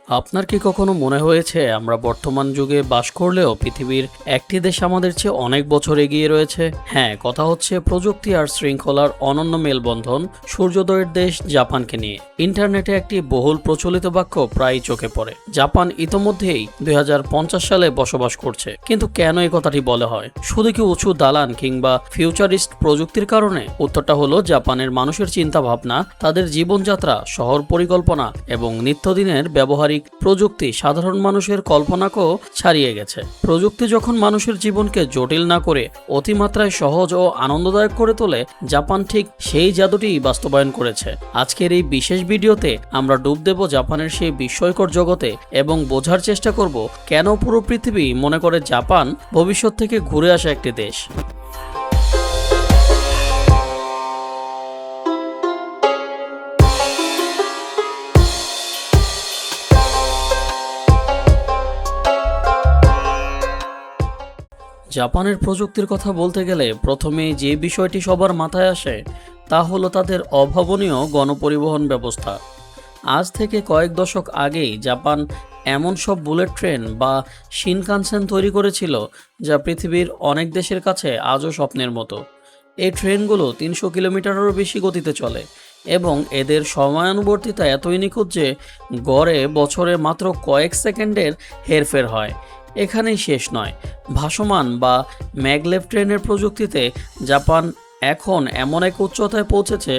আপনার কি কখনো মনে হয়েছে আমরা বর্তমান যুগে বাস করলেও পৃথিবীর একটি দেশ আমাদের চেয়ে অনেক বছর এগিয়ে রয়েছে? হ্যাঁ, কথা হচ্ছে প্রযুক্তি আর শৃঙ্খলার অনন্য মেলবন্ধন সূর্যোদয়ের দেশ জাপানকে নিয়ে। ইন্টারনেটে একটি বহুল প্রচলিত বাক্য প্রায়ই চোখে পড়ে, জাপান ইতোমধ্যেই 2050 সালে বসবাস করছে। কিন্তু কেন এই কথাটি বলা হয়? শুধু কি উঁচু দালান কিংবা ফিউচারিস্ট প্রযুক্তির কারণে? উত্তরটা হলো জাপানের মানুষের চিন্তা ভাবনা, তাদের জীবনযাত্রা, শহর পরিকল্পনা এবং নিত্যদিনের ব্যবহারিক প্রযুক্তি সাধারণ মানুষের কল্পনাকেও ছাড়িয়ে গেছে। প্রযুক্তি যখন মানুষের জীবনকে জটিল না করে অতিমাত্রায় সহজ ও আনন্দদায়ক করে তোলে, জাপান ঠিক সেই জাদুটি বাস্তবায়ন করেছে। আজকের এই বিশেষ ভিডিওতে আমরা ডুব দেব জাপানের সেই বিস্ময়কর জগতে এবং বোঝার চেষ্টা করব কেন পুরো পৃথিবী মনে করে জাপান ভবিষ্যৎ থেকে ঘুরে আসা একটি দেশ। জাপানের প্রযুক্তির কথা বলতে গেলে প্রথমেই যে বিষয়টি সবার মাথায় আসে তা হলো তাদের অভাবনীয় গণপরিবহন ব্যবস্থা। আজ থেকে কয়েক দশক আগেই জাপান এমন সব বুলেট ট্রেন বা শিনকানসেন তৈরি করেছিল যা পৃথিবীর অনেক দেশের কাছে আজও স্বপ্নের মতো। এই ট্রেনগুলো 300 কিলোমিটারেরও বেশি গতিতে চলে এবং এদের সময়ানুবর্তিতা এতই নিখুঁত যে গড়ে বছরে মাত্র কয়েক সেকেন্ডের হেরফের হয়। এখানেই শেষ নয়, ভাসমান বা ম্যাগলেভ ট্রেনের প্রযুক্তিতে জাপান এখন এমন এক উচ্চতায় পৌঁছেছে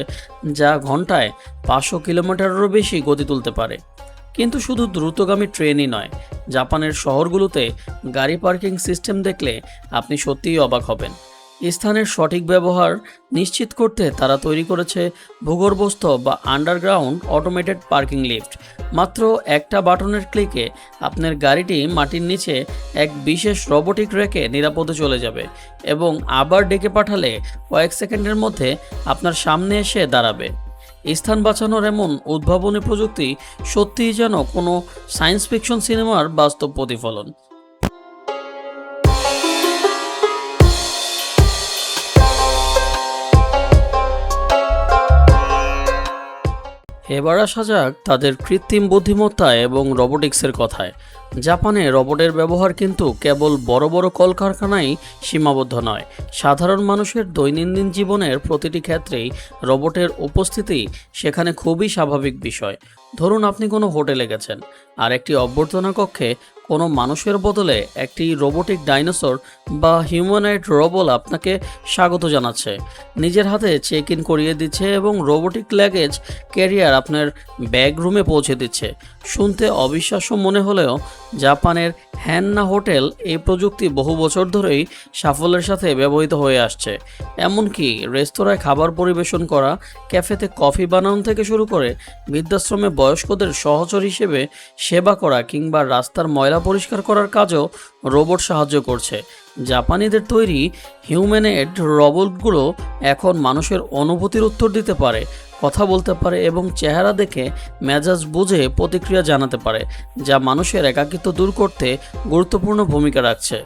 যা ঘন্টায় 500 কিলোমিটারেরও বেশি গতি তুলতে পারে। কিন্তু শুধু দ্রুতগামী ট্রেনই নয়, জাপানের শহরগুলোতে গাড়ি পার্কিং সিস্টেম দেখলে আপনি সত্যিই অবাক হবেন। স্থানের সঠিক ব্যবহার নিশ্চিত করতে তারা তৈরি করেছে ভূগর্ভস্থ বা আন্ডারগ্রাউন্ড অটোমেটেড পার্কিং লিফট। মাত্র একটা বাটনের ক্লিকে আপনার গাড়িটি মাটির নিচে এক বিশেষ রোবোটিক রেকে নিরাপদে চলে যাবে এবং আবার ডেকে পাঠালে কয়েক সেকেন্ডের মধ্যে আপনার সামনে এসে দাঁড়াবে। স্থান বাঁচানোর এমন উদ্ভাবনী প্রযুক্তি সত্যিই যেন কোনো সায়েন্স ফিকশন সিনেমার বাস্তব প্রতিফলন। এবার আসা যাক তাদের কৃত্রিম বুদ্ধিমত্তা এবং রোবোটিক্সের কথায়। জাপানে রোবটের ব্যবহার কিন্তু কেবল বড় বড় কলকারখানায় সীমাবদ্ধ নয়, সাধারণ মানুষের দৈনন্দিন জীবনের প্রতিটি ক্ষেত্রেই রোবটের উপস্থিতি সেখানে খুবই স্বাভাবিক বিষয়। ধরুন আপনি কোনো হোটেলে গেছেন আর একটি অভ্যর্থনা কক্ষে কোনো মানুষের বদলে একটি রোবোটিক ডাইনোসর বা হিউম্যানয়েড রোবট আপনাকে স্বাগত জানাচ্ছে, নিজের হাতে চেক ইন করিয়ে দিচ্ছে এবং রোবোটিক লাগেজ ক্যারিয়ার আপনার ব্যাগ রুমে পৌঁছে দিচ্ছে। শুনতে অবিশ্বাস্য মনে হলেও জাপানের হ্যান্না হোটেল এই প্রযুক্তি বহু বছর ধরেই সাফল্যের সাথে ব্যবহৃত হয়ে আসছে। এমনকি রেস্তোরাঁয় খাবার পরিবেশন করা, ক্যাফেতে কফি বানানো থেকে শুরু করে বৃদ্ধাশ্রমে বয়স্কদের সহচর হিসেবে সেবা করা কিংবা রাস্তার ময়লা পরিষ্কার করার কাজও রোবট সাহায্য করছে। জাপানিদের তৈরি হিউম্যানয়েড রোবটগুলো এখন মানুষের অনুভূতির উত্তর দিতে পারে, কথা বলতে পারে এবং চেহারা দেখে মেজাজ বুঝে প্রতিক্রিয়া জানাতে পারে, যা মানুষের একাকিত্ব দূর করতে গুরুত্বপূর্ণ ভূমিকা রাখছে।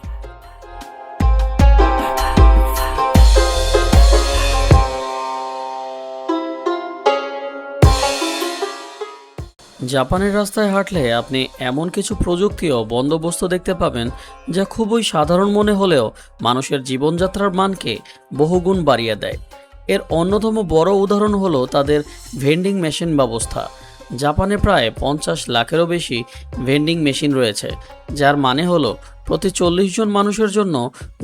জাপানের রাস্তায় হাঁটলে আপনি এমন কিছু প্রযুক্তি ও বন্দোবস্ত দেখতে পাবেন যা খুবই সাধারণ মনে হলেও মানুষের জীবনযাত্রার মানকে বহুগুণ বাড়িয়ে দেয়। এর অন্যতম বড় উদাহরণ হলো তাদের ভেন্ডিং মেশিন ব্যবস্থা। জাপানে প্রায় 50 লাখেরও বেশি ভেন্ডিং মেশিন রয়েছে, যার মানে হলো প্রতি 40 জন মানুষের জন্য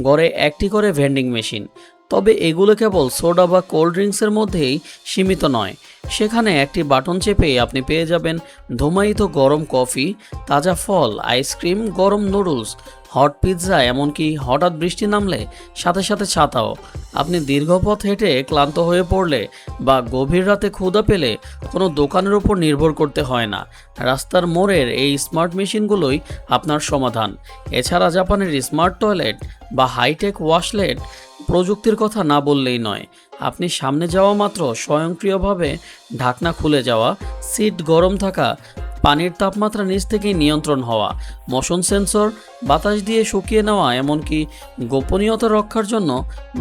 গড়ে একটি করে ভেন্ডিং মেশিন। তবে এগুলো কেবল সোডা বা কোল্ড ড্রিঙ্কসের মধ্যেই সীমিত নয়, সেখানে একটি বাটন চেপেই আপনি পেয়ে যাবেন ধুমায়িত গরম কফি, তাজা ফল, আইসক্রিম, গরম নুডলস, হট পিৎজা, এমনকি হঠাৎ বৃষ্টি নামলে সাথে সাথে ছাতাও। আপনি দীর্ঘ পথ হেঁটে ক্লান্ত হয়ে পড়লে বা গভীর রাতে ক্ষুধা পেলে কোনো দোকানের উপর নির্ভর করতে হয় না, রাস্তার মোড়ের এই স্মার্ট মেশিনগুলোই আপনার সমাধান। এছাড়া জাপানের স্মার্ট টয়লেট বা হাইটেক ওয়াশলেট প্রযুক্তির কথা না বললেই নয়। আপনি সামনে যাওয়া মাত্র স্বয়ংক্রিয়ভাবে ঢাকনা খুলে যাওয়া, সিট গরম থাকা, পানির তাপমাত্রা নিচ থেকেই নিয়ন্ত্রণ হওয়া, মোশন সেন্সর, বাতাস দিয়ে শুকিয়ে নেওয়া, এমনকি গোপনীয়তা রক্ষার জন্য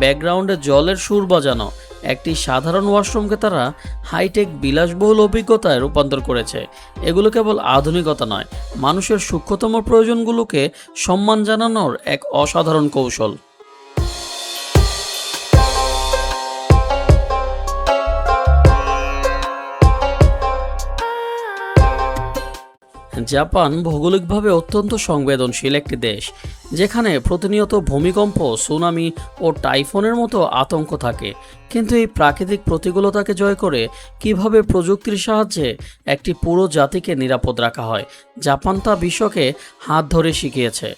ব্যাকগ্রাউন্ডে জলের সুর বাজানো। একটি সাধারণ ওয়াশরুমকে তারা হাইটেক বিলাসবহুল অভিজ্ঞতায় রূপান্তর করেছে। এগুলো কেবল আধুনিকতা নয়, মানুষের সূক্ষ্মতম প্রয়োজনগুলোকে সম্মান জানানোর এক অসাধারণ কৌশল। জাপান ভৌগোলিকভাবে অত্যন্ত সংবেদনশীল একটি দেশ, যেখানে প্রতিনিয়ত ভূমিকম্প, সুনামি ও টাইফুনের মতো আতঙ্ক থাকে। কিন্তু এই প্রাকৃতিক প্রতিকূলতাকে জয় করে কিভাবে প্রযুক্তির সাহায্যে একটি পুরো জাতিকে নিরাপদ রাখা হয়, জাপান তা বিশ্বকে হাত ধরে শিখিয়েছে।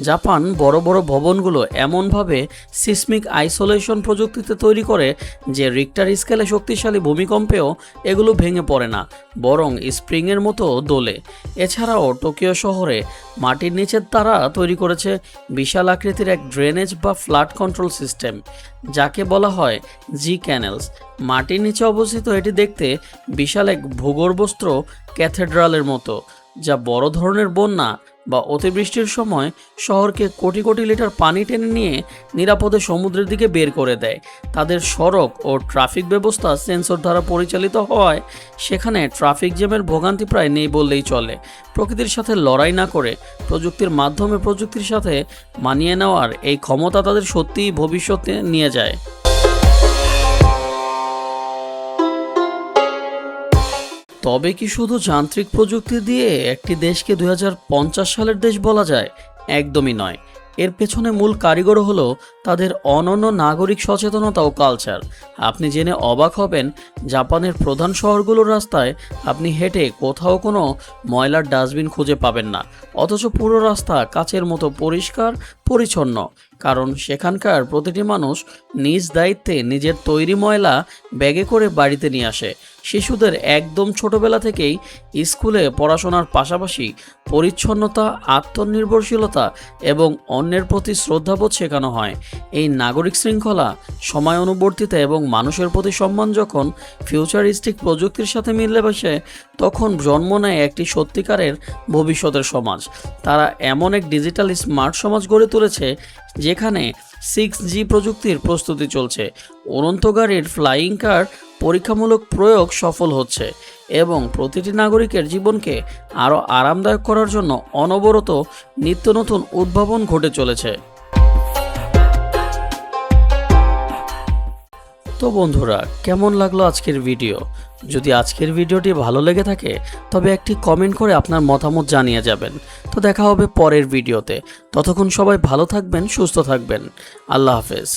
জাপান বড় বড় ভবনগুলো এমনভাবে সিসমিক আইসোলেশন প্রযুক্তিতে তৈরি করে যে রিক্টার স্কেলে শক্তিশালী ভূমিকম্পেও এগুলো ভেঙে পড়ে না, বরং স্প্রিংয়ের মতো দোলে। এছাড়াও টোকিও শহরে মাটির নিচে তারা তৈরি করেছে বিশাল আকৃতির এক ড্রেনেজ বা ফ্লাড কন্ট্রোল সিস্টেম, যাকে বলা হয় জি ক্যানেলস। মাটির নিচে অবস্থিত এটি দেখতে বিশাল এক ভূগর্ভস্থ ক্যাথেড্রালের মতো, যা বড় ধরনের বন্যা বা অতিবৃষ্টির সময় শহরকে কোটি কোটি লিটার পানি টেনে নিয়ে নিরাপদে সমুদ্রের দিকে বের করে দেয়। তাদের সড়ক ও ট্রাফিক ব্যবস্থা সেন্সর দ্বারা পরিচালিত হওয়ায় সেখানে ট্রাফিক জ্যামের ভোগান্তি প্রায় নেই বললেই চলে। প্রকৃতির সাথে লড়াই না করে প্রযুক্তির মাধ্যমে প্রযুক্তির সাথে মানিয়ে নেওয়ার এই ক্ষমতা তাদের সত্যিই ভবিষ্যতে নিয়ে যায়। তবে কি শুধু যান্ত্রিক প্রযুক্তি দিয়ে একটি দেশকে 2050 সালের দেশ বলা যায়? একদমই নয়। এর পেছনে মূল কারিগর হলো তাদের অনন্য নাগরিক সচেতনতা ও কালচার। আপনি জেনে অবাক হবেন, জাপানের প্রধান শহরগুলোর রাস্তায় আপনি হেঁটে কোথাও কোনো ময়লার ডাস্টবিন খুঁজে পাবেন না, অথচ পুরো রাস্তা কাচের মতো পরিষ্কার পরিচ্ছন্ন। কারণ সেখানকার প্রতিটি মানুষ নিজ দায়িত্বে নিজের তৈরি ময়লা ব্যাগে করে বাড়িতে নিয়ে আসে। শিশুদের একদম ছোটবেলা থেকেই স্কুলে পড়াশোনার পাশাপাশি পরিচ্ছন্নতা, আত্মনির্ভরশীলতা এবং অন্যের প্রতি শ্রদ্ধাবোধ শেখানো হয়। এই নাগরিক শৃঙ্খলা, সময় অনুবর্তিতা এবং মানুষের প্রতি সম্মান যখন ফিউচারিস্টিক প্রযুক্তির সাথে মিলে বসে, তখন জন্ম নেয় একটি সত্যিকারের ভবিষ্যতের সমাজ। তারা এমন এক ডিজিটাল স্মার্ট সমাজ গড়ে তুলেছে যেখানে 6G প্রযুক্তির প্রস্তুতি চলছে, উড়ন্ত গাড়ির ফ্লাইং কার পরীক্ষামূলক প্রয়োগ সফল হচ্ছে এবং প্রতিটি নাগরিকের জীবনকে আরও আরামদায়ক করার জন্য অনবরত নিত্য নতুন উদ্ভাবন ঘটে চলেছে। তো বন্ধুরা, কেমন লাগলো আজকের ভিডিও? যদি আজকের ভিডিওটি ভালো লেগে থাকে তবে একটি কমেন্ট করে আপনার মতামত জানিয়ে যাবেন। তো দেখা হবে পরের ভিডিওতে। ততক্ষণ সবাই ভালো থাকবেন, সুস্থ থাকবেন। আল্লাহ হাফেজ।